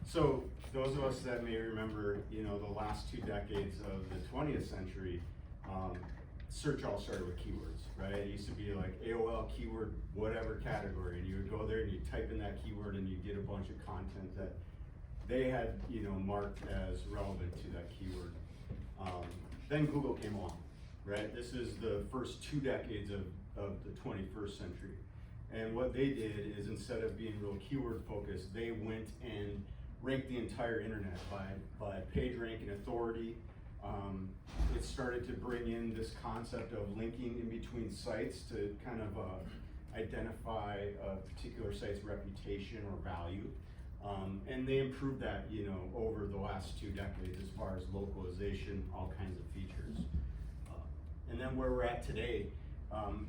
So those of us that may remember, the last 2 decades of the 20th century, search all started with keywords, right? It used to be like AOL keyword, whatever category, and you would go there and you type in that keyword and you get a bunch of content that they had, marked as relevant to that keyword. Then Google came along, right? This is the first 2 decades of the 21st century. And what they did is, instead of being real keyword focused, they went and ranked the entire internet by page rank and authority. It started to bring in this concept of linking in between sites to kind of identify a particular site's reputation or value. And they improved that, over the last 2 decades as far as localization, all kinds of features. And then where we're at today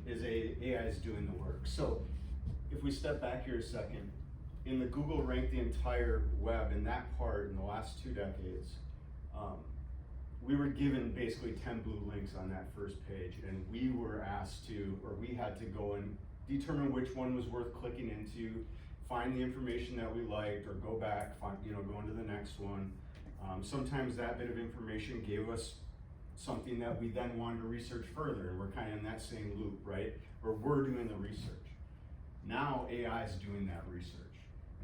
is AI is doing the work. So if we step back here a second, in the Google ranked the entire web in that part in the last 2 decades, we were given basically 10 blue links on that first page, and we were asked to, or we had to go and determine which one was worth clicking into, find the information that we liked, or go back, go into the next one. Sometimes that bit of information gave us something that we then wanted to research further, and we're kind of in that same loop, right? Where we're doing the research. Now AI is doing that research.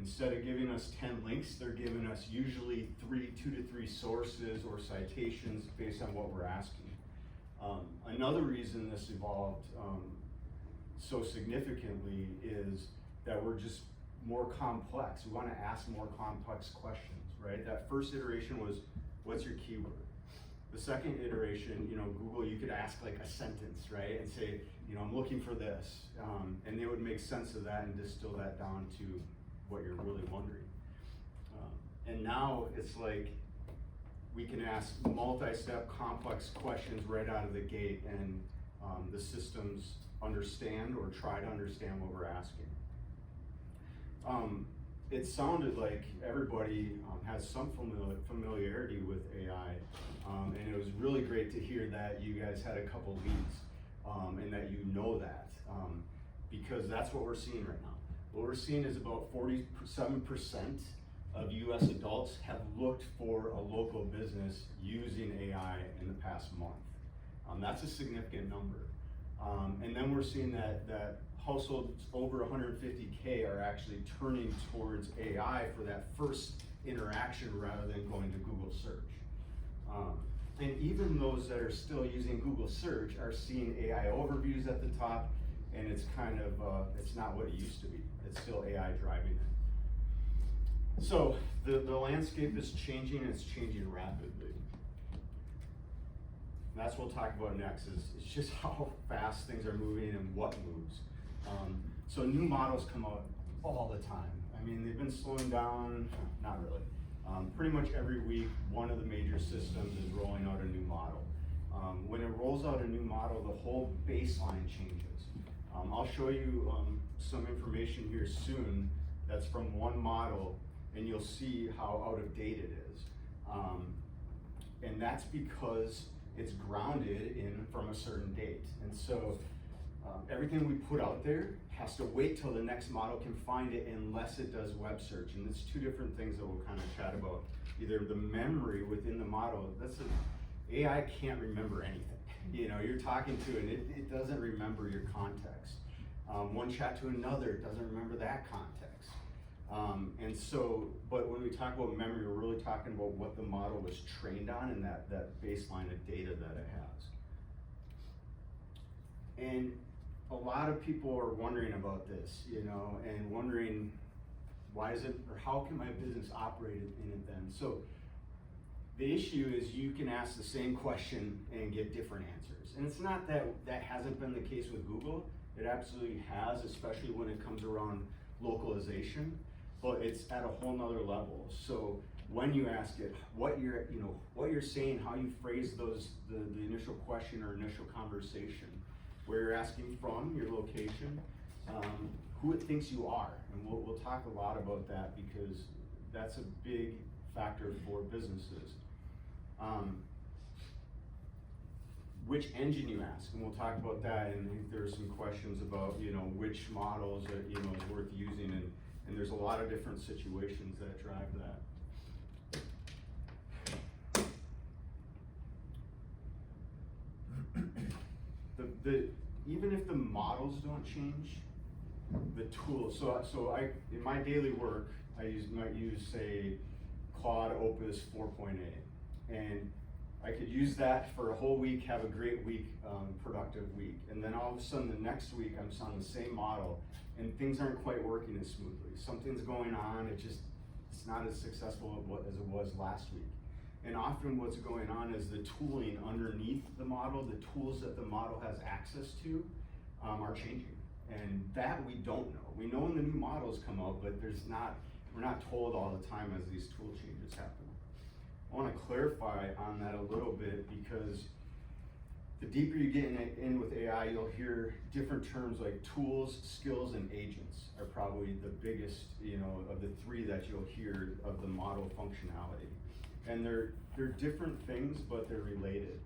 Instead of giving us 10 links, they're giving us usually 2 to 3 sources or citations based on what we're asking. Another reason this evolved so significantly is that we're just more complex. We want to ask more complex questions, right? That first iteration was, what's your keyword? The second iteration, Google, you could ask like a sentence, right? And say, I'm looking for this. And they would make sense of that and distill that down to what you're really wondering. And now it's like we can ask multi-step complex questions right out of the gate, and the systems understand or try to understand what we're asking. It sounded like everybody has some familiarity with AI, and it was really great to hear that you guys had a couple leads, and that you know that, because that's what we're seeing right now. What we're seeing is about 47% of US adults have looked for a local business using AI in the past month. That's a significant number. And then we're seeing that households over 150K are actually turning towards AI for that first interaction rather than going to Google search. And even those that are still using Google search are seeing AI overviews at the top, and it's kind of, it's not what it used to be. It's still AI driving it. So the landscape is changing, and it's changing rapidly. And that's what we'll talk about next, is just how fast things are moving and what moves. So new models come out all the time. I mean, they've been slowing down, not really. Pretty much every week, one of the major systems is rolling out a new model. When it rolls out a new model, the whole baseline changes. I'll show you some information here soon that's from one model, and you'll see how out of date it is. And that's because it's grounded in from a certain date. And so everything we put out there has to wait till the next model can find it, unless it does web search. And it's 2 different things that we'll kind of chat about. Either the memory within the model, AI can't remember anything. You're talking to it, and it doesn't remember your context. One chat to another, it doesn't remember that context. And so, but when we talk about memory, we're really talking about what the model was trained on and that baseline of data that it has. And a lot of people are wondering about this, and wondering, why is it, or how can my business operate in it then? So the issue is, you can ask the same question and get different answers. And it's not that that hasn't been the case with Google. It absolutely has, especially when it comes around localization, but it's at a whole nother level. So when you ask it, what you're saying, how you phrase the initial question or initial conversation, where you're asking from, your location, who it thinks you are. And we'll talk a lot about that, because that's a big factor for businesses. Which engine you ask, and we'll talk about that, and I think there's some questions about, which models are, is worth using, and there's a lot of different situations that drive that. even if the models don't change, the tools. So in my daily work, might use say Claude Opus 4.8, and I could use that for a whole week, have a great week, productive week, and then all of a sudden the next week I'm on the same model, and things aren't quite working as smoothly. Something's going on. It's not as successful as it was last week. And often what's going on is the tooling underneath the model, the tools that the model has access to, are changing. And that we don't know. We know when the new models come out, but we're not told all the time as these tool changes happen. I want to clarify on that a little bit, because the deeper you get in with AI, you'll hear different terms like tools, skills, and agents are probably the biggest, of the three that you'll hear of the model functionality. And they're different things, but they're related.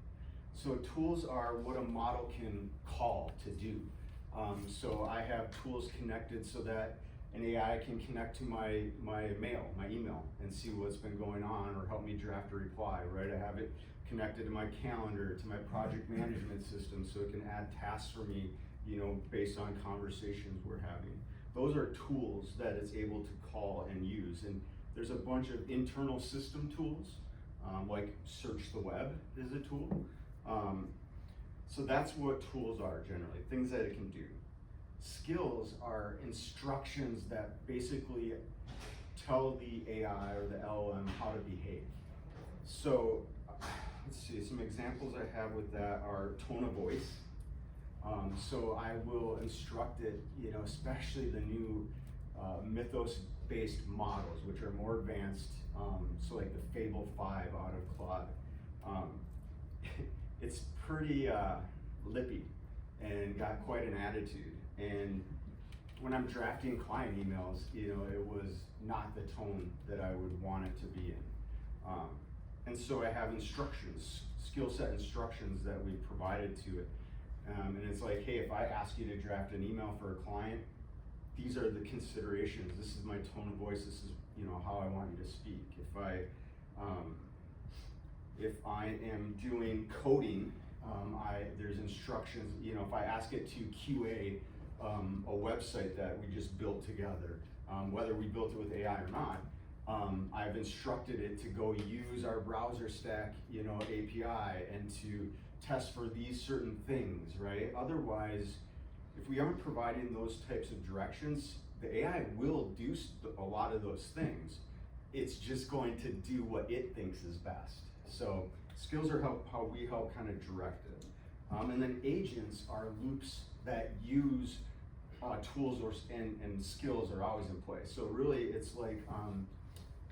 So tools are what a model can call to do. So I have tools connected so that an AI can connect to my email, and see what's been going on, or help me draft a reply, right? I have it connected to my calendar, to my project management system, so it can add tasks for me, based on conversations we're having. Those are tools that it's able to call and use. And there's a bunch of internal system tools, like search the web is a tool. So that's what tools are generally, things that it can do. Skills are instructions that basically tell the AI or the LLM how to behave. So let's see, some examples I have with that are tone of voice. So I will instruct it, especially the new mythos-based models, which are more advanced, so like the Fable 5 out of Claude. It's pretty lippy and got quite an attitude. And when I'm drafting client emails, it was not the tone that I would want it to be in. And so I have instructions, skill set instructions that we provided to it. And it's like, hey, if I ask you to draft an email for a client, these are the considerations. This is my tone of voice. This is, how I want you to speak. If I am doing coding, there's instructions. If I ask it to QA a website that we just built together, whether we built it with AI or not, I've instructed it to go use our browser stack, API, and to test for these certain things, right? Otherwise, if we aren't providing those types of directions, the AI will do a lot of those things. It's just going to do what it thinks is best. So skills are how we help kind of direct it. And then agents are loops that use tools and skills are always in place. So really it's like,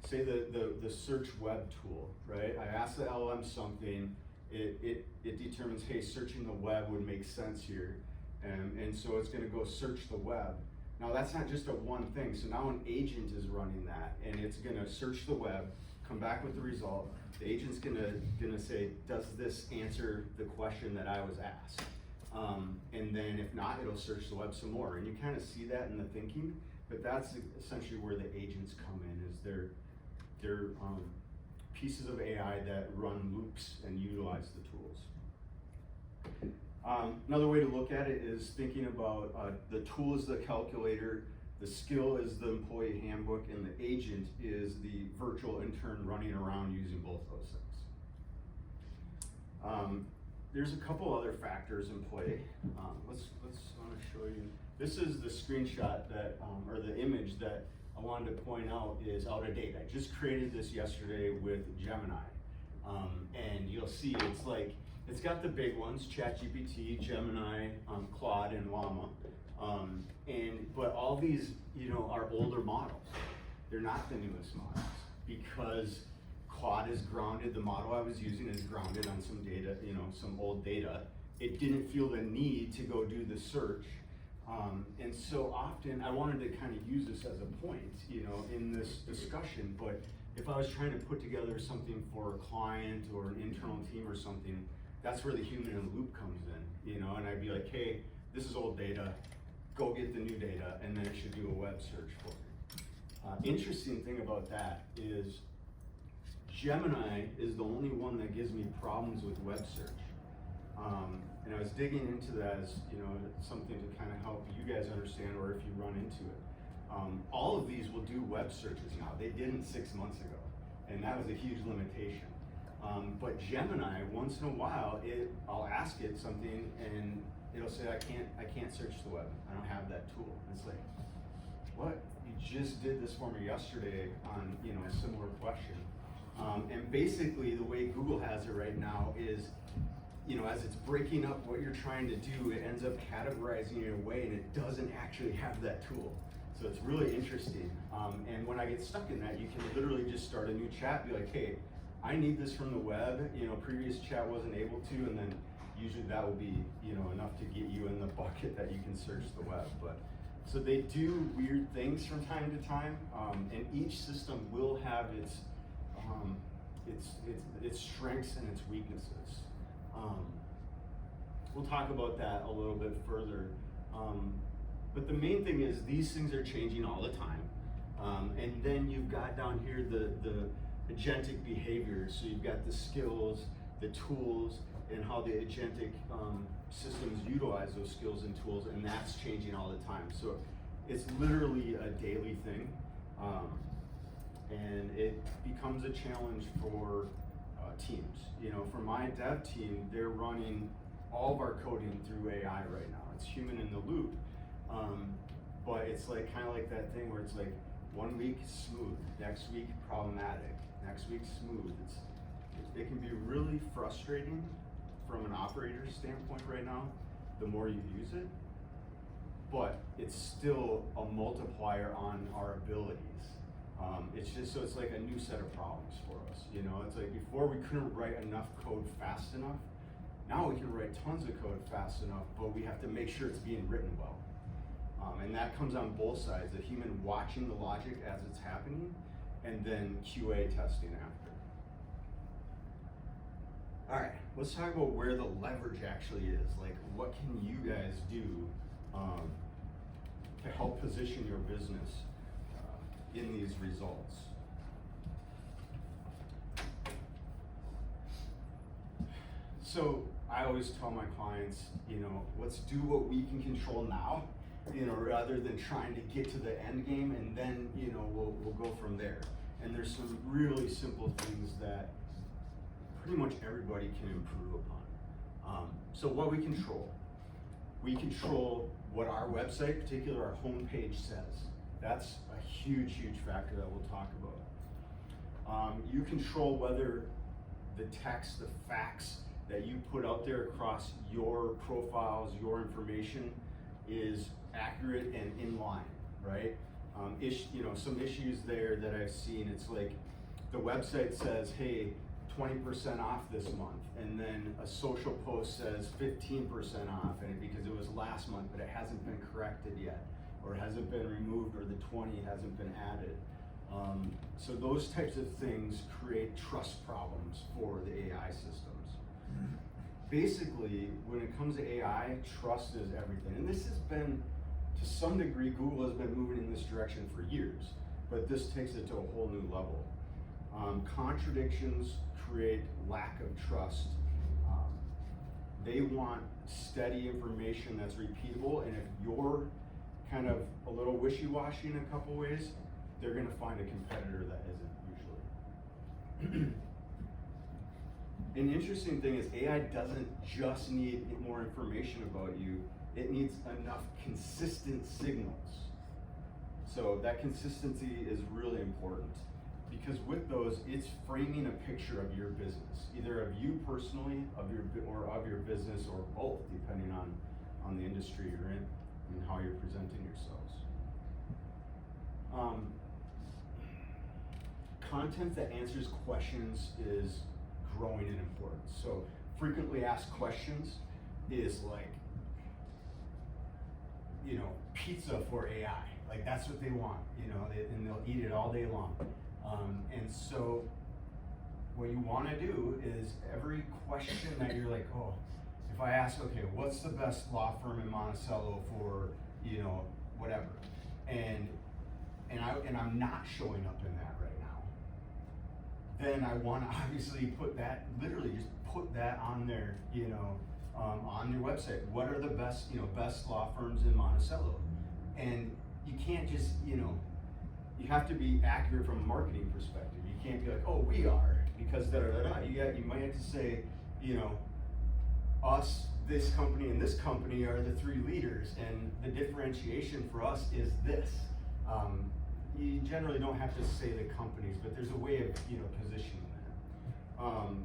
say the search web tool, right? I ask the LLM something, it determines, hey, searching the web would make sense here. And so it's gonna go search the web. Now that's not just a one thing. So now an agent is running that, and it's gonna search the web, come back with the result. The agent's gonna say, does this answer the question that I was asked? And then if not, it'll search the web some more. And you kind of see that in the thinking, but that's essentially where the agents come in, is they're pieces of AI that run loops and utilize the tools. Another way to look at it is thinking about the tool is the calculator, the skill is the employee handbook, and the agent is the virtual intern running around using both those things. There's a couple other factors in play. I want to show you. This is the screenshot that, or the image that I wanted to point out is out of date. I just created this yesterday with Gemini. And you'll see it's got the big ones, ChatGPT, Gemini, Claude, and Llama. But all these, are older models. They're not the newest models, because Claude is grounded, the model I was using is grounded on some data, some old data. It didn't feel the need to go do the search. And so often I wanted to kind of use this as a point, in this discussion, but if I was trying to put together something for a client or an internal team or something, that's where the human in the loop comes in, and I'd be like, hey, this is old data, go get the new data, and then it should do a web search for you. Interesting thing about that is Gemini is the only one that gives me problems with web search. And I was digging into that as, you know, something to kind of help you guys understand, or if you run into it. All of these will do web searches now. They didn't 6 months ago, and that was a huge limitation. But Gemini, once in a while, I'll ask it something, and it'll say, I can't search the web. I don't have that tool. And it's like, what? You just did this for me yesterday on, you know, a similar question. And basically, the way Google has it right now is, you know, as it's breaking up what you're trying to do, it ends up categorizing it away, and it doesn't actually have that tool. So it's really interesting. And when I get stuck in that, you can literally just start a new chat, be like, hey, I need this from the web. You know, previous chat wasn't able to, and then usually that will be, you know, enough to get you in the bucket that you can search the web. But so they do weird things from time to time, and each system will have its strengths and its weaknesses. We'll talk about that a little bit further. But the main thing is these things are changing all the time. And then you've got down here the agentic behaviors. So you've got the skills, the tools, and how the agentic systems utilize those skills and tools, and that's changing all the time. So it's literally a daily thing. And it becomes a challenge for teams. You know, for my dev team, they're running all of our coding through AI right now. It's human in the loop. But it's like kind of like that thing where it's like 1 week smooth, next week problematic, next week smooth. It can be really frustrating from an operator's standpoint right now, the more you use it, but it's still a multiplier on our abilities. It's just, so it's like a new set of problems for us. You know, it's like before we couldn't write enough code fast enough. Now we can write tons of code fast enough, but we have to make sure it's being written well. And that comes on both sides, the human watching the logic as it's happening, and then QA testing after. All right, let's talk about where the leverage actually is. Like, what can you guys do to help position your business in these results? So I always tell my clients, you know, let's do what we can control now, you know, rather than trying to get to the end game, and then, you know, we'll go from there. And there's some really simple things that pretty much everybody can improve upon. So what we control what our website, particularly our homepage, says. That's a huge factor that we'll talk about. You control whether the text, the facts that you put out there across your profiles, your information, is accurate and in line, right? You know, some issues there that I've seen, it's like the website says, hey, 20% off this month, and then a social post says 15% off, and because it was last month, but it hasn't been corrected yet, or it hasn't been removed, or the 20 hasn't been added. So those types of things create trust problems for the AI systems. Basically, when it comes to AI, trust is everything. And this has been, to some degree, Google has been moving in this direction for years, but this takes it to a whole new level. Contradictions create lack of trust. They want steady information that's repeatable, and if you're kind of a little wishy-washy in a couple ways, they're gonna find a competitor that isn't usually. An interesting thing is AI doesn't just need more information about you, it needs enough consistent signals. So that consistency is really important, because with those, it's framing a picture of your business, either of you personally, of your business, or both, depending on the industry you're in and how you're presenting yourselves. Content that answers questions is growing in importance. So frequently asked questions is like, you know, pizza for AI. Like, that's what they want, you know, and they'll eat it all day long. And so what you want to do is every question that you're like, oh, if I ask, okay, what's the best law firm in Monticello for, you know, whatever, and I'm not showing up in that right now, then I want to obviously put that, literally just put that on there, you know, on your website. What are the best, best law firms in Monticello? And you can't just, you have to be accurate from a marketing perspective. You can't be like, oh, we are, because da-da-da-da. You might have to say, us, this company, and this company are the three leaders, and the differentiation for us is this. You generally don't have to say the companies, but there's a way of, positioning that.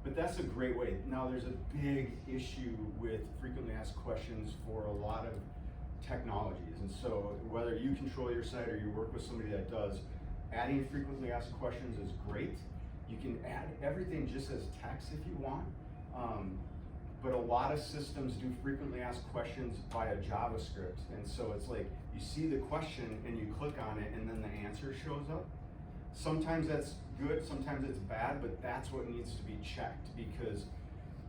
But that's a great way. Now, there's a big issue with frequently asked questions for a lot of technologies. And so whether you control your site or you work with somebody that does, adding frequently asked questions is great. You can add everything just as text if you want. But a lot of systems do frequently asked questions via JavaScript. And so it's like you see the question and you click on it and then the answer shows up. Sometimes that's good, sometimes it's bad, but that's what needs to be checked, because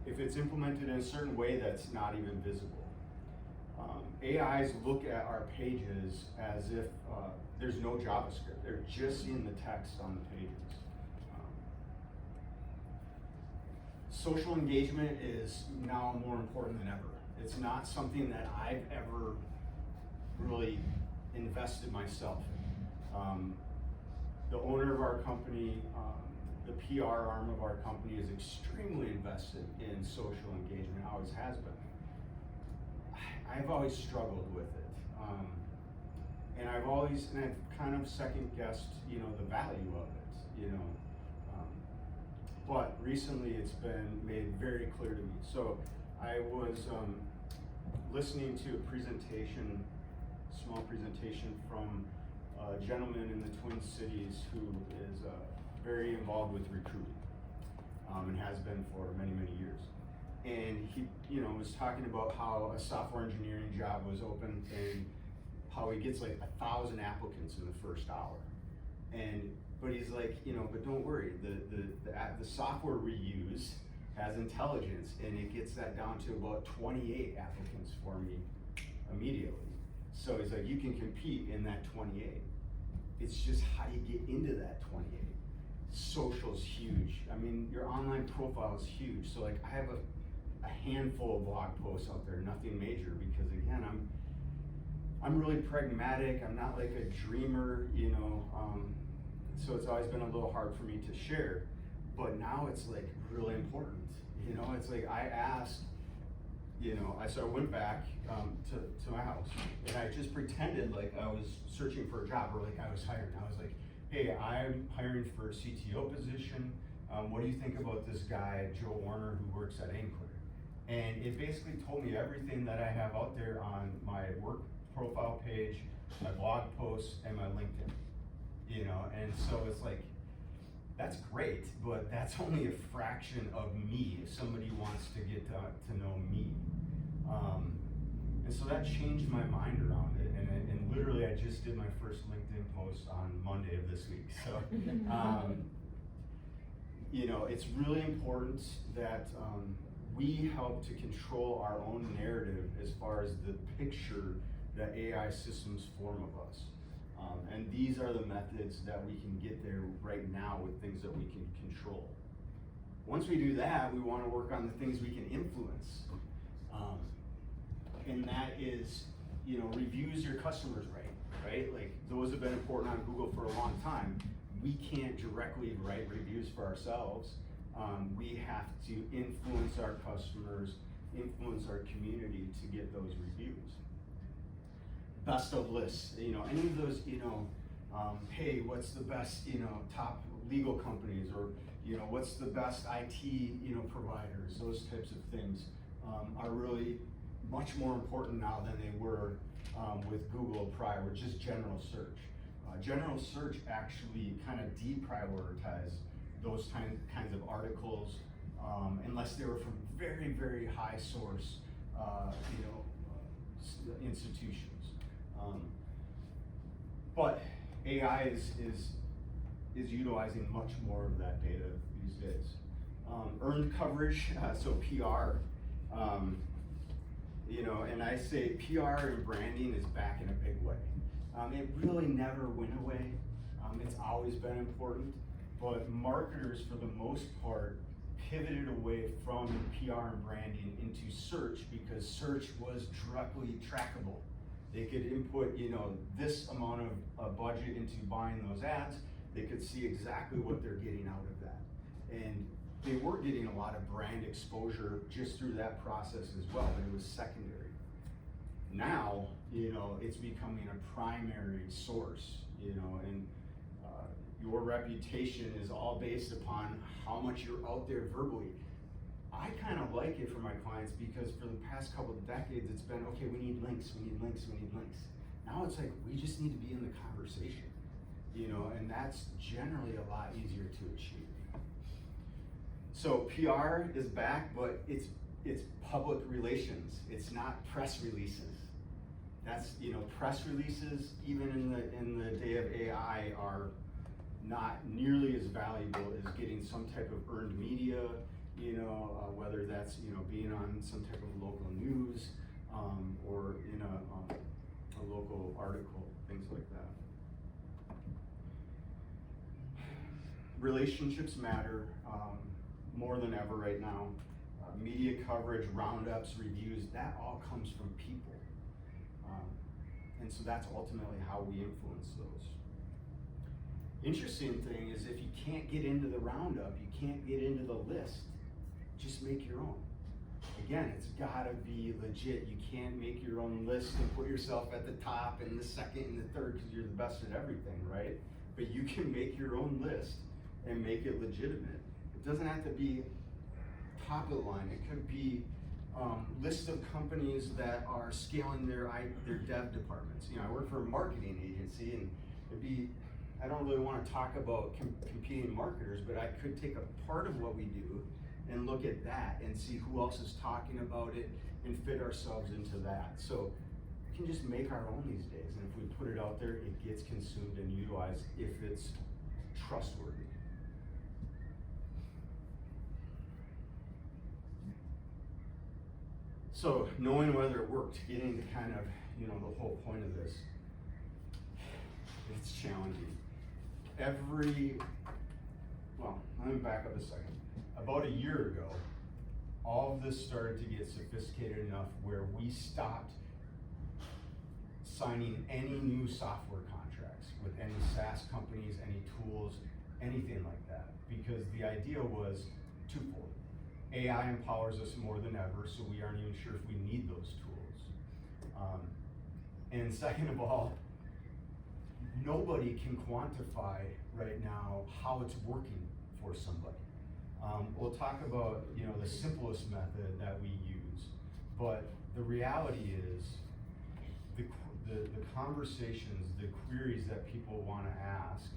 if it's implemented in a certain way, that's not even visible. AIs look at our pages as if there's no JavaScript. They're just seeing the text on the pages. Social engagement is now more important than ever. It's not something that I've ever really invested myself in. The owner of our company, the PR arm of our company, is extremely invested in social engagement, always has been. I've always struggled with it. And I've kind of second guessed, the value of it, but recently it's been made very clear to me. So I was listening to a small presentation from a gentleman in the Twin Cities who is very involved with recruiting, and has been for many, many years. And he, was talking about how a software engineering job was open and how he gets like 1,000 applicants in the first hour. But he's like, but don't worry, the software we use has intelligence, and it gets that down to about 28 applicants for me immediately. So he's like, you can compete in that 28. It's just how you get into that 28. Social's huge. I mean, your online profile is huge. So like, I have a handful of blog posts out there, nothing major, because again, I'm really pragmatic. I'm not like a dreamer, so it's always been a little hard for me to share. But now it's like really important. It's like I asked, so I went back to my house, and I just pretended like I was searching for a job, or like I was hiring. I was like, hey, I'm hiring for a CTO position. What do you think about this guy, Joe Warner, who works at AIMClear? And it basically told me everything that I have out there on my work profile page, my blog posts, and my LinkedIn. And so it's like, that's great, but that's only a fraction of me if somebody wants to get to know me. And so that changed my mind around it. And literally, I just did my first LinkedIn post on Monday of this week. So, it's really important that we help to control our own narrative as far as the picture that AI systems form of us. And these are the methods that we can get there right now with things that we can control. Once we do that, we want to work on the things we can influence. And that is, reviews your customers right? Like, those have been important on Google for a long time. We can't directly write reviews for ourselves. We have to influence our customers, influence our community to get those reviews. Best of lists, any of those, hey, what's the best, top legal companies, or, what's the best IT, providers, those types of things are really much more important now than they were with Google prior, with just general search. General search actually kind of deprioritized those kinds of articles unless they were from very, very high source, institutions. But AI is utilizing much more of that data these days. Earned coverage, so PR, and I say PR and branding is back in a big way. It really never went away. It's always been important, but marketers, for the most part, pivoted away from PR and branding into search because search was directly trackable. They could input, this amount of budget into buying those ads. They could see exactly what they're getting out of that. And they were getting a lot of brand exposure just through that process as well, but it was secondary. Now, it's becoming a primary source, and your reputation is all based upon how much you're out there verbally. I kind of like it for my clients because for the past couple of decades, it's been, okay, we need links, we need links, we need links. Now it's like, we just need to be in the conversation, and that's generally a lot easier to achieve. So PR is back, but it's public relations. It's not press releases. That's, press releases, even in the day of AI, are not nearly as valuable as getting some type of earned media, whether that's, being on some type of local news, or in a local article, things like that. Relationships matter more than ever right now. Media coverage, roundups, reviews, that all comes from people. And so that's ultimately how we influence those. Interesting thing is, if you can't get into the roundup, you can't get into the list, just make your own. Again, it's gotta be legit. You can't make your own list and put yourself at the top and the second and the third because you're the best at everything, right? But you can make your own list and make it legitimate. It doesn't have to be top of the line. It could be list of companies that are scaling their dev departments. I work for a marketing agency, and I don't really want to talk about competing marketers, but I could take a part of what we do and look at that and see who else is talking about it and fit ourselves into that. So we can just make our own these days, and if we put it out there, it gets consumed and utilized if it's trustworthy. So knowing whether it worked, getting to kind of, the whole point of this, it's challenging. Let me back up a second. About a year ago, all of this started to get sophisticated enough where we stopped signing any new software contracts with any SaaS companies, any tools, anything like that, because the idea was twofold. AI empowers us more than ever, so we aren't even sure if we need those tools. And second of all, nobody can quantify right now how it's working for somebody. We'll talk about the simplest method that we use, but the reality is the conversations, the queries that people want to ask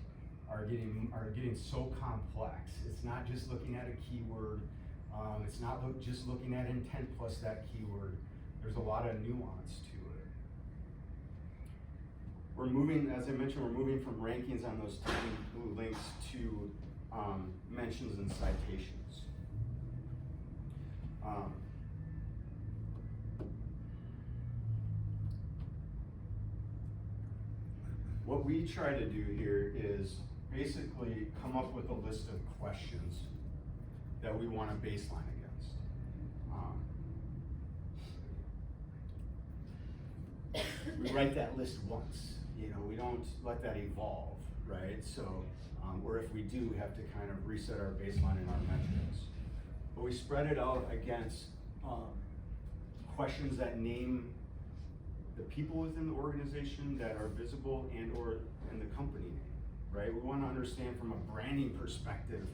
are getting so complex. It's not just looking at a keyword. It's not just looking at intent plus that keyword. There's a lot of nuance to it. We're moving, as I mentioned, from rankings on those 10 links to mentions and citations. What we try to do here is basically come up with a list of questions that we want to baseline against. We write that list once, we don't let that evolve, right? So, or if we do, we have to kind of reset our baseline and our metrics. But we spread it out against questions that name the people within the organization that are visible and the company name, right? We want to understand from a branding perspective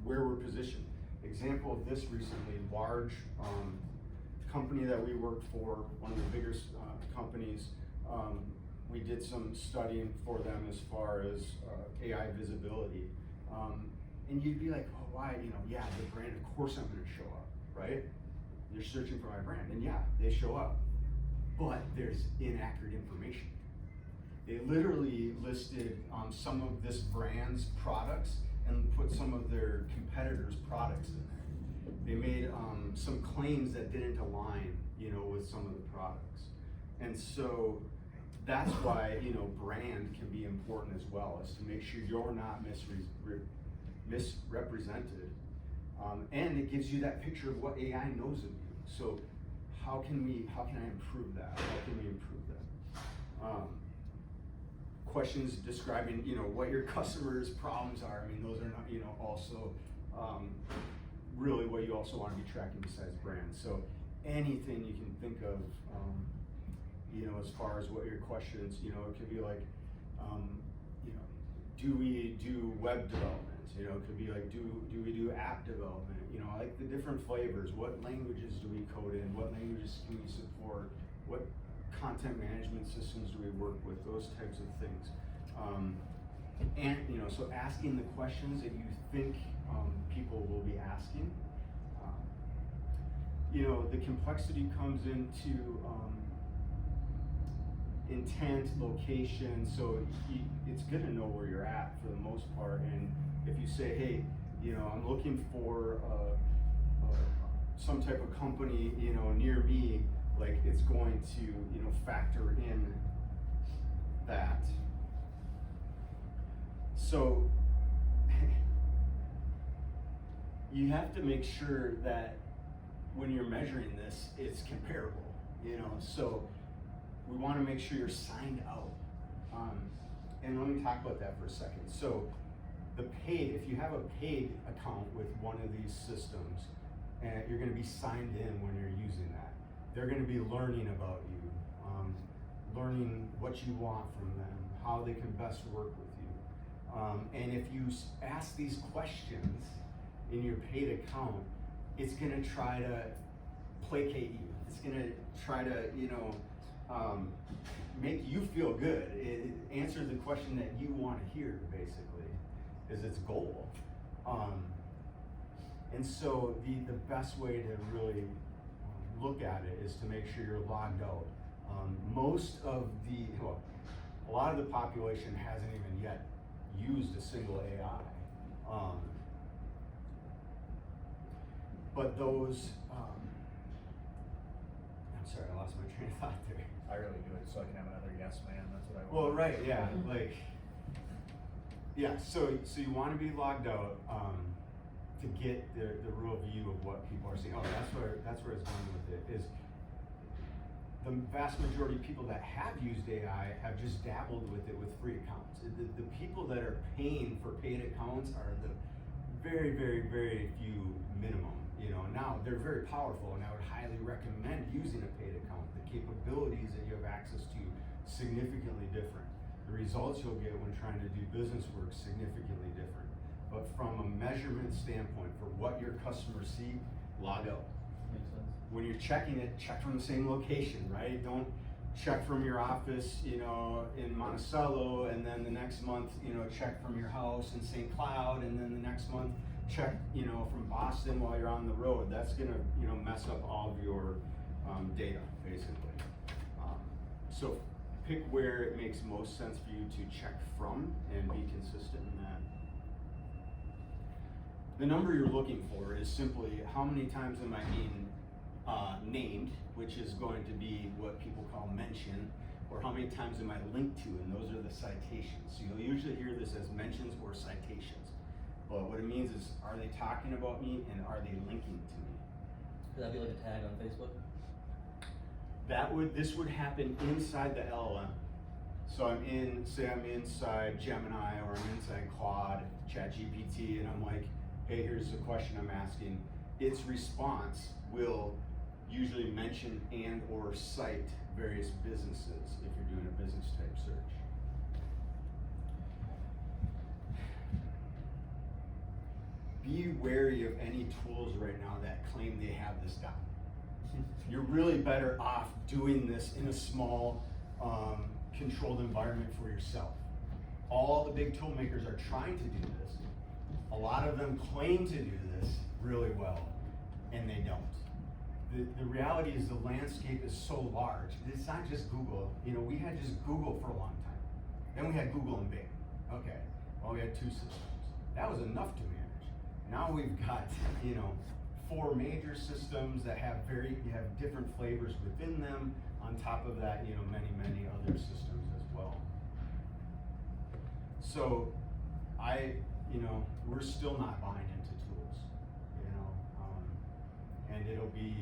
where we're positioned. Example of this recently, large company that we worked for, one of the biggest companies, we did some studying for them as far as AI visibility. And you'd be like, oh, why, yeah, the brand, of course I'm gonna show up, right? You're searching for my brand, and yeah, they show up. But there's inaccurate information. They literally listed some of this brand's products and put some of their competitors' products in there. They made some claims that didn't align, with some of the products. And so that's why, brand can be important as well, is to make sure you're not misrepresented. And it gives you that picture of what AI knows of you. So how can I improve that? How can we improve that? Questions describing, what your customers' problems are. I mean, those are not, also really what you also want to be tracking besides brands. So anything you can think of, as far as what your questions, it could be like, do we do web development? It could be like, do we do app development? Like the different flavors. What languages do we code in? What languages can we support? What content management systems do we work with? Those types of things. And so asking the questions that you think people will be asking. The complexity comes into intent, location. So it's good to know where you're at for the most part. And if you say, hey, I'm looking for some type of company, near me, like it's going to, factor in that. So you have to make sure that when you're measuring this, it's comparable, so we want to make sure you're signed out. And let me talk about that for a second. So if you have a paid account with one of these systems, and you're going to be signed in when you're using that. They're going to be learning about you, learning what you want from them, how they can best work with you. And if you ask these questions in your paid account, it's going to try to placate you. It's going to try to, make you feel good. It answers the question that you want to hear, basically, is its goal. And so the best way to really look at it is to make sure you're logged out. A lot of the population hasn't even yet used a single AI. But those, I'm sorry, I lost my train of thought there. I really do it so I can have another yes man, that's what I want. Well, right, yeah, so you want to be logged out to get the real view of what people are seeing. Oh, that's where it's going with it, is the vast majority of people that have used AI have just dabbled with it with free accounts. The people that are paying for paid accounts are the very, very, very few minimum. Now they're very powerful, and I would highly recommend using a paid account. The capabilities that you have access to significantly different. The results you'll get when trying to do business work significantly different. But from a measurement standpoint, for what your customers see, log out. Makes sense. When you're checking it, check from the same location, right? Don't check from your office, in Monticello, and then the next month, check from your house in St. Cloud, and then the next month, check, from Boston while you're on the road. That's gonna, mess up all of your data, basically. So pick where it makes most sense for you to check from and be consistent in that. The number you're looking for is simply how many times am I being named, which is going to be what people call mention, or how many times am I linked to, and those are the citations. So you'll usually hear this as mentions or citations. But what it means is, are they talking about me and are they linking to me? Could that be like a tag on Facebook? This would happen inside the LLM. So say I'm inside Gemini, or I'm inside Claude, ChatGPT, and I'm like, hey, here's the question I'm asking. Its response will usually mention and or cite various businesses if you're doing a business type search. Be wary of any tools right now that claim they have this down. You're really better off doing this in a small, controlled environment for yourself. All the big tool makers are trying to do this. A lot of them claim to do this really well, and they don't. The reality is the landscape is so large. It's not just Google. We had just Google for a long time. Then we had Google and Bing. Okay, well, we had two systems. That was enough to manage. Now we've got, 4 major systems that have different flavors within them. On top of that, many, many other systems as well. So we're still not buying into tools. And it'll be,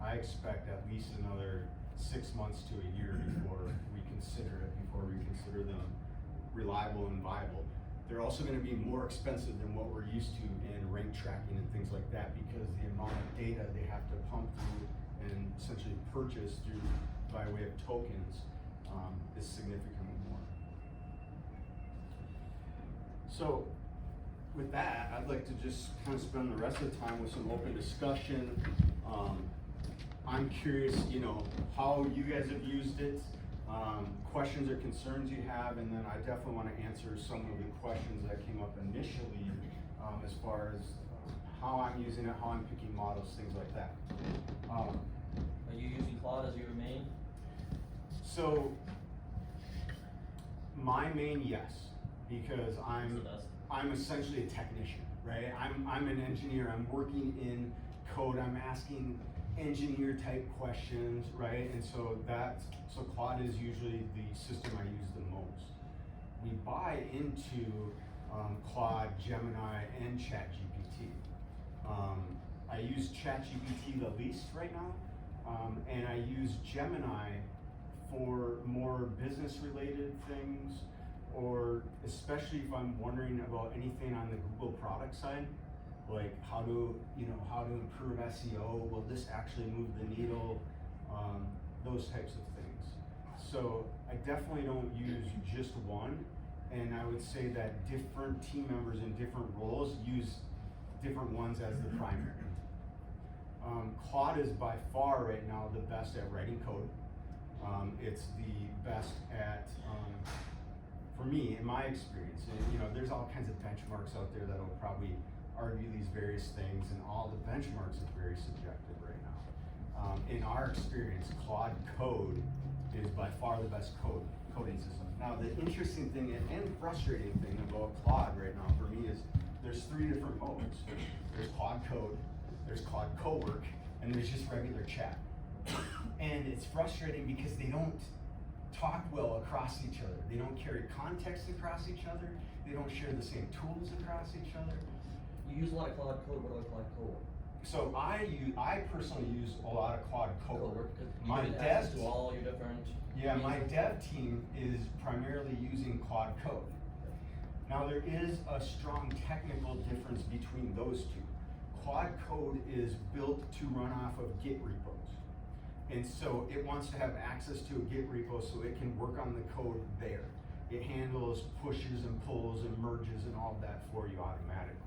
I expect, at least another 6 months to a year before we consider them reliable and viable. They're also gonna be more expensive than what we're used to in rank tracking and things like that, because the amount of data they have to pump through and essentially purchase through by way of tokens is significantly more. So with that, I'd like to just kind of spend the rest of the time with some open discussion. I'm curious, how you guys have used it, questions or concerns you have, and then I definitely want to answer some of the questions that came up initially as far as how I'm using it, how I'm picking models, things like that. Are you using Claude as your main? So, my main, yes, because I'm essentially a technician, right? I'm an engineer. I'm working in code. I'm asking engineer type questions, right? And so Claude is usually the system I use the most. We buy into Claude, Gemini, and ChatGPT. I use ChatGPT the least right now, and I use Gemini for more business related things, or especially if I'm wondering about anything on the Google product side, like how to improve SEO, will this actually move the needle, those types of things. So I definitely don't use just one, and I would say that different team members in different roles use different ones as the primary. Claude is by far right now the best at writing code. It's the best at, for me, in my experience, and there's all kinds of benchmarks out there that'll probably argue these various things, and all the benchmarks are very subjective right now. In our experience, Claude Code is by far the best coding system. Now, the interesting thing and frustrating thing about Claude right now for me is there's 3 different modes. There's Claude Code, there's Claude Cowork, and there's just regular chat. And it's frustrating because they don't talk well across each other. They don't carry context across each other. They don't share the same tools across each other. You use a lot of Claude Code. What about Claude Cowork? So I personally use a lot of Claude Cowork. My dev to all your different. Yeah, my dev team is primarily using Claude Code. Now there is a strong technical difference between those two. Claude Code is built to run off of Git repos. And so it wants to have access to a Git repo so it can work on the code there. It handles pushes and pulls and merges and all of that for you automatically.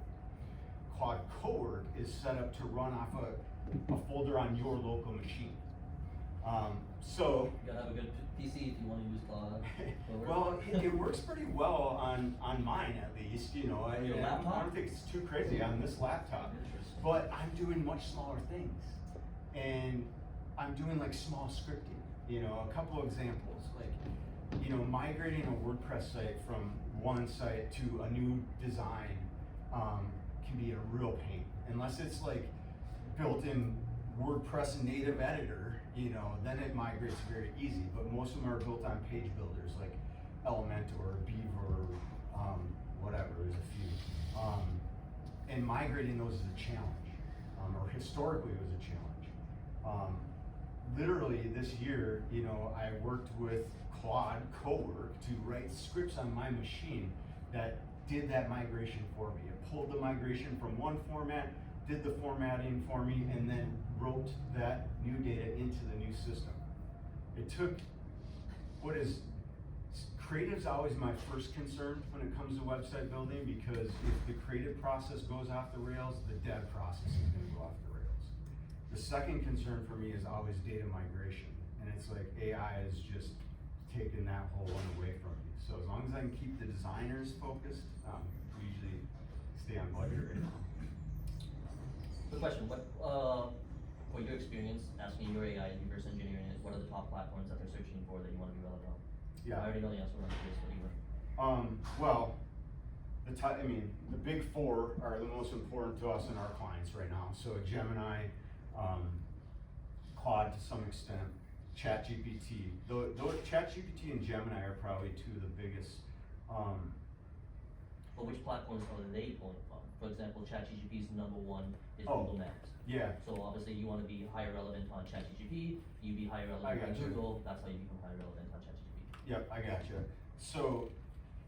Claude Cowork is set up to run off a folder on your local machine. So you gotta have a good PC if you want to use Claude. Well, it works pretty well on mine at least. I don't think it's too crazy on this laptop. But I'm doing much smaller things, and I'm doing like small scripting. A couple of examples, like migrating a WordPress site from one site to a new design can be a real pain unless it's like built-in WordPress native editor. Then it migrates very easy. But most of them are built on page builders like Elementor, Beaver, whatever. There's a few. And migrating those is a challenge, or historically it was a challenge. Literally this year, I worked with Claude Cowork to write scripts on my machine that did that migration for me. It pulled the migration from one format, did the formatting for me, and then wrote that new data into the new system. It took creative's always my first concern when it comes to website building, because if the creative process goes off the rails, the dev process is going to go off the rails. The second concern for me is always data migration, and it's like AI is just taking that whole one away from me. So as long as I can keep the designers focused, we usually stay on budget right now. Good question. What, for your experience asking your AI and reverse engineering it, what are the top platforms that they're searching for that you want to be relevant on? Yeah. I already know the answer, but I'm curious what you were. Well, the big 4 are the most important to us and our clients right now. So Gemini, Claude to some extent, ChatGPT. Though ChatGPT and Gemini are probably 2 of the biggest but which platforms are they pulling from? For example, ChatGPT's #1 is Oh. Google Maps. Yeah, So obviously you wanna be higher relevant on ChatGPT, you be higher I relevant on gotcha. Google, that's how you become higher relevant on ChatGPT. yep, I gotcha. So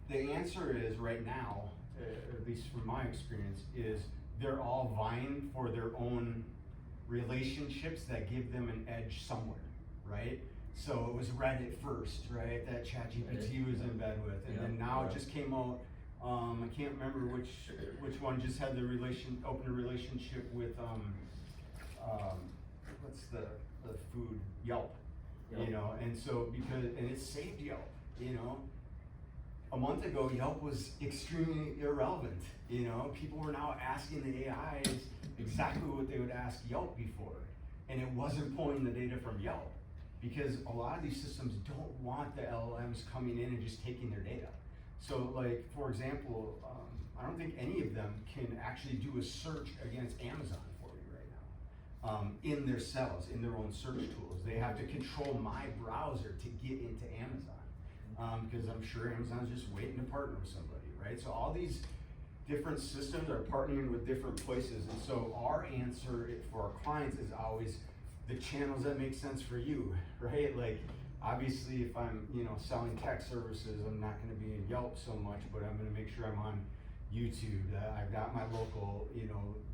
the answer is right now, at least from my experience, is they're all vying for their own relationships that give them an edge somewhere, right? So it was Reddit first, right, that ChatGPT was in bed with, and then Yeah. now it Yeah. just came out, I can't remember which one just had the opened a relationship with, what's the food, Yelp, you Yelp. know, and so and it saved Yelp, you know? A month ago, Yelp was extremely irrelevant, you know? People were now asking the AIs exactly what they would ask Yelp before, and it wasn't pulling the data from Yelp, because a lot of these systems don't want the LLMs coming in and just taking their data. So like, for example, I don't think any of them can actually do a search against Amazon for you right now. In their cells, in their own search tools. They have to control my browser to get into Amazon. Because I'm sure Amazon's just waiting to partner with somebody, right? So all these different systems are partnering with different places, and so our answer for our clients is always the channels that make sense for you, right? Like, obviously, if I'm, selling tech services, I'm not gonna be in Yelp so much, but I'm gonna make sure I'm on YouTube, that I've got my local,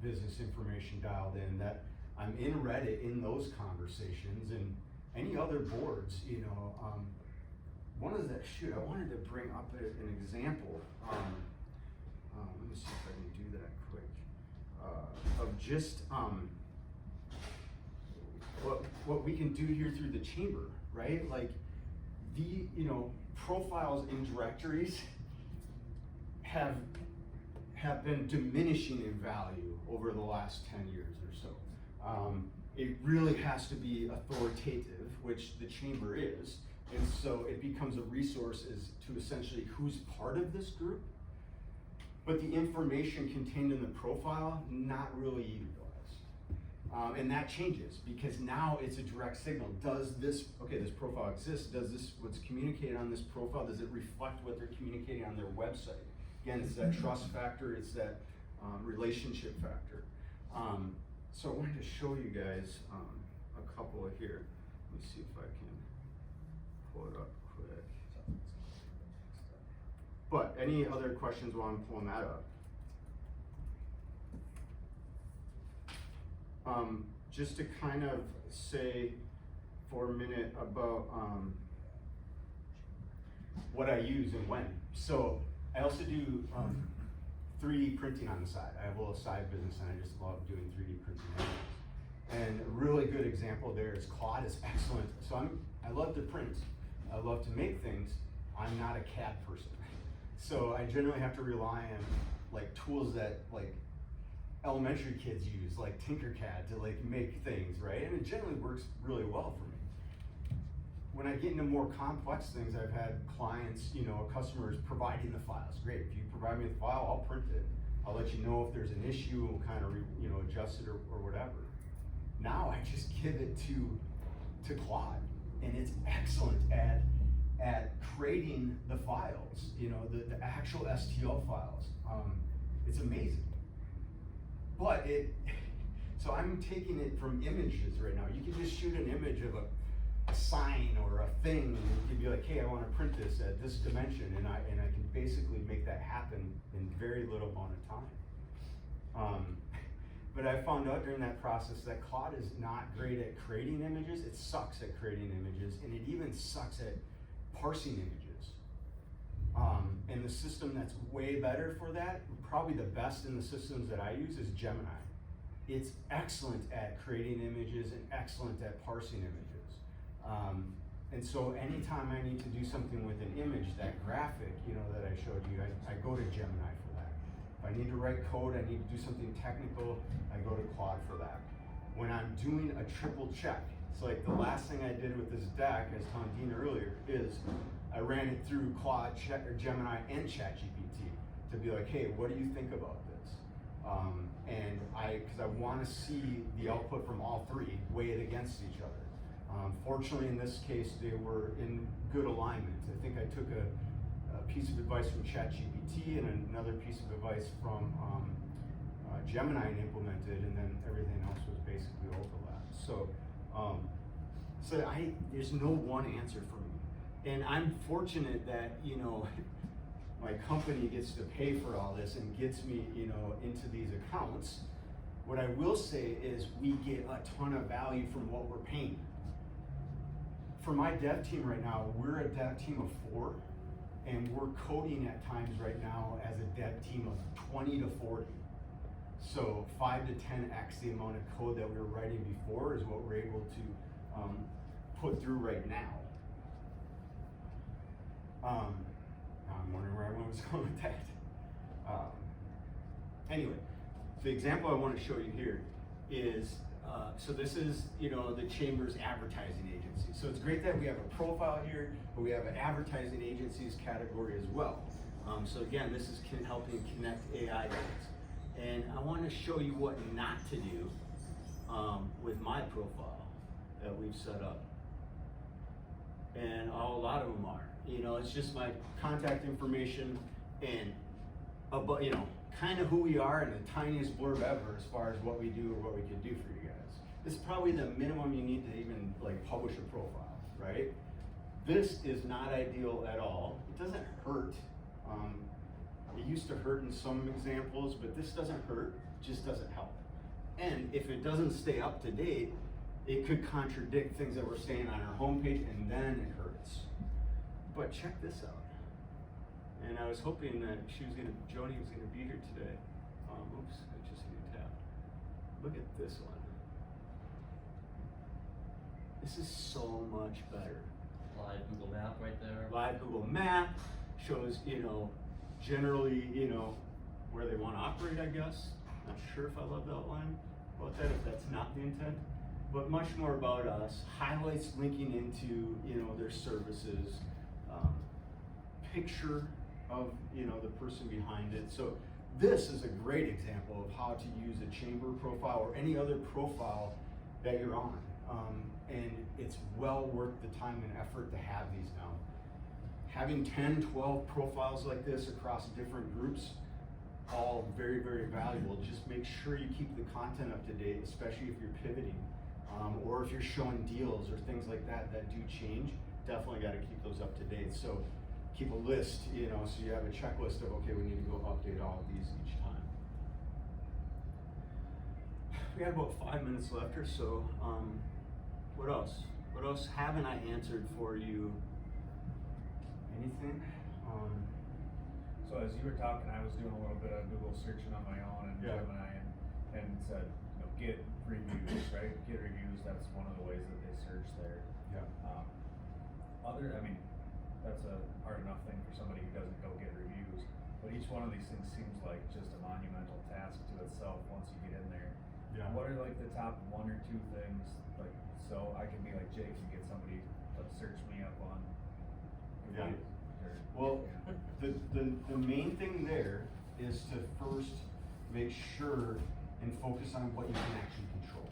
business information dialed in, that I'm in Reddit in those conversations, and any other boards, one of the, I wanted to bring up an example, let me see if I can do that quick, of just, what we can do here through the chamber, right? Like, the, profiles in directories have been diminishing in value over the last 10 years or so. It really has to be authoritative, which the chamber is, and so it becomes a resource as to essentially who's part of this group, but the information contained in the profile, not really utilized. And that changes, because now it's a direct signal. Does this profile exist? Does this, what's communicated on this profile, does it reflect what they're communicating on their website? Again, it's that trust factor, it's that relationship factor. So I wanted to show you guys a couple here. Let me see if I can pull it up quick. But any other questions while I'm pulling that up? Just to kind of say for a minute about what I use and when. So I also do 3D printing on the side. I have a little side business and I just love doing 3D printing anyways. And a really good example there is Claude is excellent. So I love to print. I love to make things. I'm not a CAD person. So I generally have to rely on like tools that like elementary kids use, like Tinkercad, to like make things, right? And it generally works really well for me. When I get into more complex things, I've had clients, customers providing the files. Great, if you provide me the file, I'll print it. I'll let you know if there's an issue and we'll kind of, adjust it or whatever. Now I just give it to Claude, and it's excellent at creating the files, the actual STL files. It's amazing. But so I'm taking it from images right now. You can just shoot an image of a sign or a thing, and you'd be like, hey, I want to print this at this dimension, and I can basically make that happen in very little amount of time. But I found out during that process that Claude is not great at creating images. It sucks at creating images, and it even sucks at parsing images. And the system that's way better for that, probably the best in the systems that I use, is Gemini. It's excellent at creating images and excellent at parsing images. And so anytime I need to do something with an image, that graphic, that I showed you, I go to Gemini for that. If I need to write code, I need to do something technical, I go to Claude for that. When I'm doing a triple check, it's like the last thing I did with this deck, as telling Dean earlier, is I ran it through Claude, Gemini, and ChatGPT to be like, hey, what do you think about this? And because I want to see the output from all three weighed against each other. Fortunately, in this case, they were in good alignment. I think I took a piece of advice from ChatGPT and another piece of advice from Gemini and implemented, and then everything else was basically overlapped. So, there's no one answer for me, and I'm fortunate that my company gets to pay for all this and gets me into these accounts. What I will say is we get a ton of value from what we're paying. For my dev team right now, we're a dev team of 4, and we're coding at times right now as a dev team of 20 to 40. So 5 to 10x the amount of code that we were writing before is what we're able to put through right now. Now I'm wondering where everyone was going with that. Anyway, the example I want to show you here is, so this is, the Chamber's advertising agency. So it's great that we have a profile here, but we have an advertising agencies category as well. So again, this is helping connect AI guys. And I want to show you what not to do with my profile that we've set up. And a lot of them are. It's just my contact information and about, kind of who we are and the tiniest blurb ever as far as what we do or what we could do for you guys. This is probably the minimum you need to even publish a profile, right? This is not ideal at all. It doesn't hurt. It used to hurt in some examples, but this doesn't hurt, just doesn't help. And if it doesn't stay up to date, it could contradict things that we're saying on our homepage, and then it hurts. But check this out. And I was hoping that Joni was gonna be here today. Oops, I just hit a tab. Look at this one. This is so much better. Live Google Map right there. Live Google Map shows, generally, where they want to operate, I guess. Not sure if I love the outline about that, if that's not the intent. But much more about us. Highlights linking into, their services. Picture of, the person behind it. So this is a great example of how to use a Chamber profile or any other profile that you're on. And it's well worth the time and effort to have these now. Having 10, 12 profiles like this across different groups, all very, very valuable. Just make sure you keep the content up to date, especially if you're pivoting, or if you're showing deals or things like that do change. Definitely got to keep those up to date. So keep a list, so you have a checklist of, okay, we need to go update all of these each time. We have about 5 minutes left or so. What else? What else haven't I answered for you? Anything? So as you were talking, I was doing a little bit of Google searching on my own and Yeah. Gemini and said, get reviews, right? Get reviews, that's one of the ways that they search there. Yeah. That's a hard enough thing for somebody who doesn't go get reviews, but each one of these things seems like just a monumental task to itself once you get in there. Yeah. What are the top 1 or 2 things, so I can be like Jake and get somebody to search me up on Yeah. reviews, Well, the main thing there is to first make sure and focus on what you can actually control,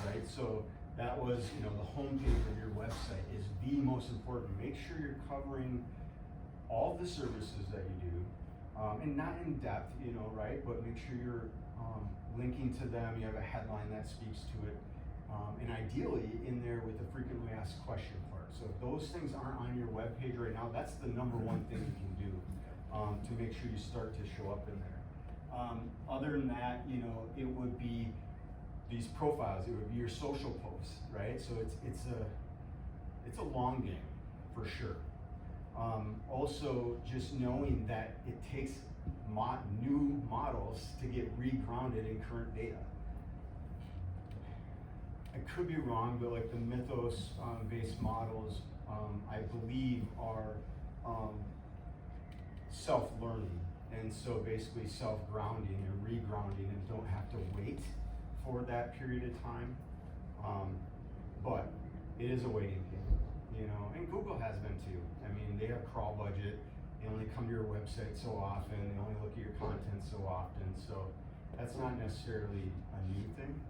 right? So that was, the homepage of your website is the most important. Make sure you're covering all the services that you do, and not in depth, right? But make sure you're linking to them. You have a headline that speaks to it, and ideally in there with the frequently asked question part. So if those things aren't on your webpage right now, that's the number one thing you can do to make sure you start to show up in there. Other than that, it would be these profiles. It would be your social posts, right? So it's a long game for sure. Also, just knowing that it takes new models to get regrounded in current data. I could be wrong, but the Mythos based models, I believe, are self-learning, and so basically self-grounding and regrounding, and don't have to wait for that period of time. But it is a waiting game, and Google has been too. They have crawl budget. They only come to your website so often. They only look at your content so often. So that's not necessarily a new thing.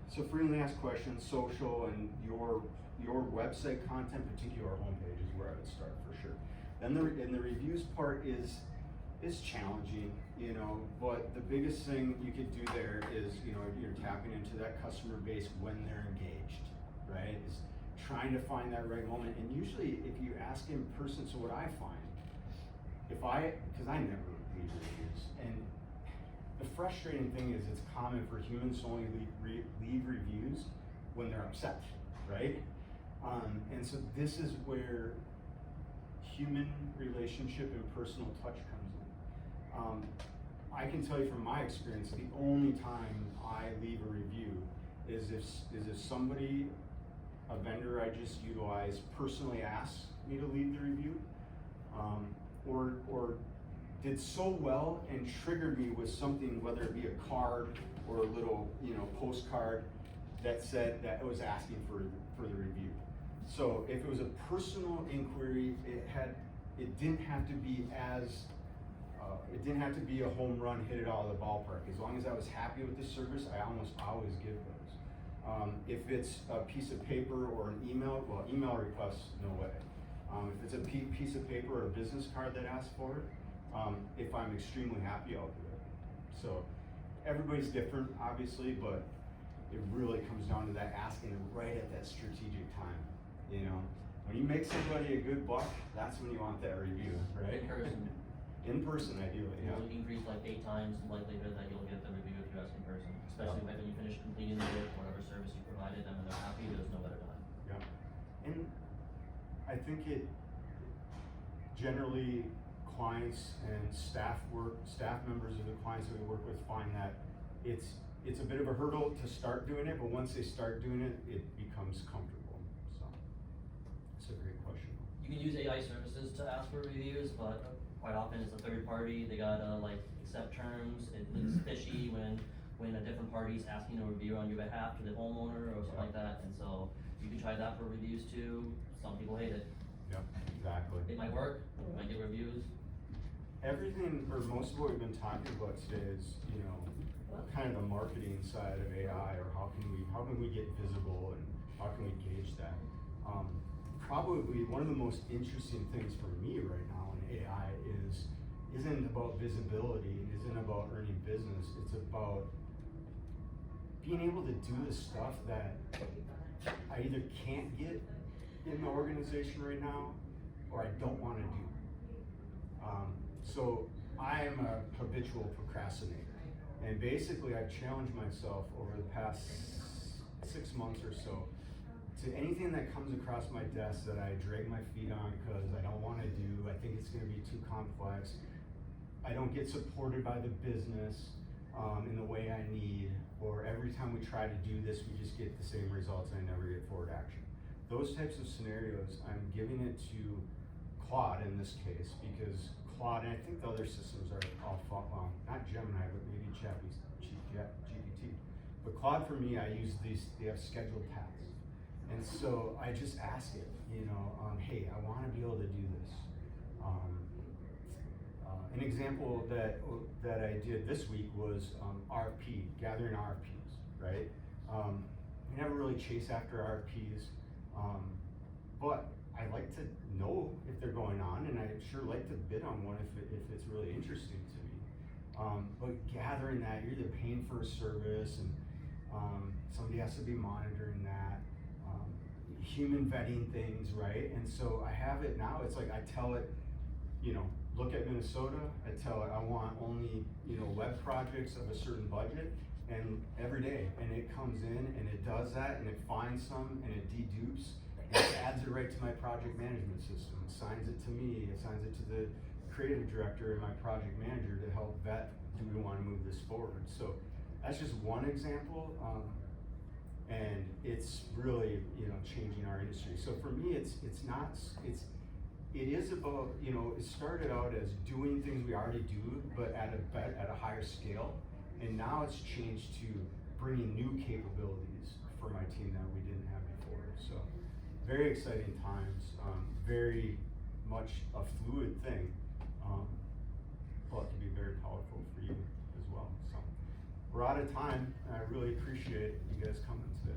So frequently asked questions, social, and your your website content, particularly our homepage, is where I would start for sure. Then the reviews part is challenging, you know, but the biggest thing you could do there is, you know, you're tapping into that customer base when they're engaged, right? Is trying to find that right moment. And usually if you ask in person, so what I find, because I never leave reviews, and the frustrating thing is it's common for humans to only leave reviews when they're upset, right? And so this is where human relationship and personal touch comes in. I can tell you from my experience, the only time I leave a review is if somebody, a vendor I just utilize, personally asks me to leave the review, or did so well and triggered me with something, whether it be a card or a little, you know, postcard that said that it was asking for the review. So if it was a personal inquiry, it didn't have to be a home run, hit it out of the ballpark. As long as I was happy with the service, I almost always give those. If it's a piece of paper or an email, well, email requests, no way. If it's a piece of paper or a business card that asks for it, if I'm extremely happy, I'll do it. So everybody's different, obviously, but it really comes down to that asking right at that strategic time. You know, when you make somebody a good buck, that's when you want that review, right? In person. In person, ideally, yeah. You'll increase like 8 times the likelihood that you'll get the review if you ask in person, especially when you finish completing the work, whatever service you provided them, and they're happy, there's no better time. Yeah, and I think it generally clients and staff members of the clients that we work with find that it's a bit of a hurdle to start doing it, but once they start doing it, it becomes comfortable. So it's a great question. You can use AI services to ask for reviews, but quite often it's a third party. They gotta like accept terms. It looks fishy when a different party's asking a review on your behalf to the homeowner or something like that. And so you can try that for reviews too. Some people hate it. Yeah, exactly. It might work. You might get reviews. Everything, or most of what we've been talking about today is, you know, kind of the marketing side of AI, or how can we get visible and how can we gauge that? Probably one of the most interesting things for me right now in AI isn't about visibility, isn't about earning business, it's about being able to do the stuff that I either can't get in the organization right now, or I don't want to do. So I am a habitual procrastinator, and basically I've challenged myself over the past 6 months or so to anything that comes across my desk that I drag my feet on because I don't want to do, I think it's going to be too complex, I don't get supported by the business in the way I need, or every time we try to do this we just get the same results and I never get forward action. Those types of scenarios, I'm giving it to Claude in this case, because Claude, and I think the other systems are all, well, not Gemini, but maybe ChatGPT. But Claude, for me, I use they have scheduled tasks. And so I just ask it, you know, hey, I want to be able to do this. An example that I did this week was RFP, gathering RFPs, right? We never really chase after RFPs, but I like to know if they're going on, and I sure like to bid on one if it's really interesting to me. But gathering that, you're either paying for a service, and somebody has to be monitoring that, human vetting things, right? And so I have it now, it's like I tell it, you know, look at Minnesota, I tell it I want only, you know, web projects of a certain budget, and every day, and it comes in and it does that, and it finds some, and it dedupes, and it adds it right to my project management system, assigns it to me, assigns it to the creative director and my project manager to help vet, do we want to move this forward? So that's just one example, and it's really, you know, changing our industry. So for me, it is about, you know, it started out as doing things we already do, but at a higher scale, and now it's changed to bringing new capabilities for my team that we didn't have before. So very exciting times, very much a fluid thing, but to be very powerful for you as well. So we're out of time, and I really appreciate you guys coming today.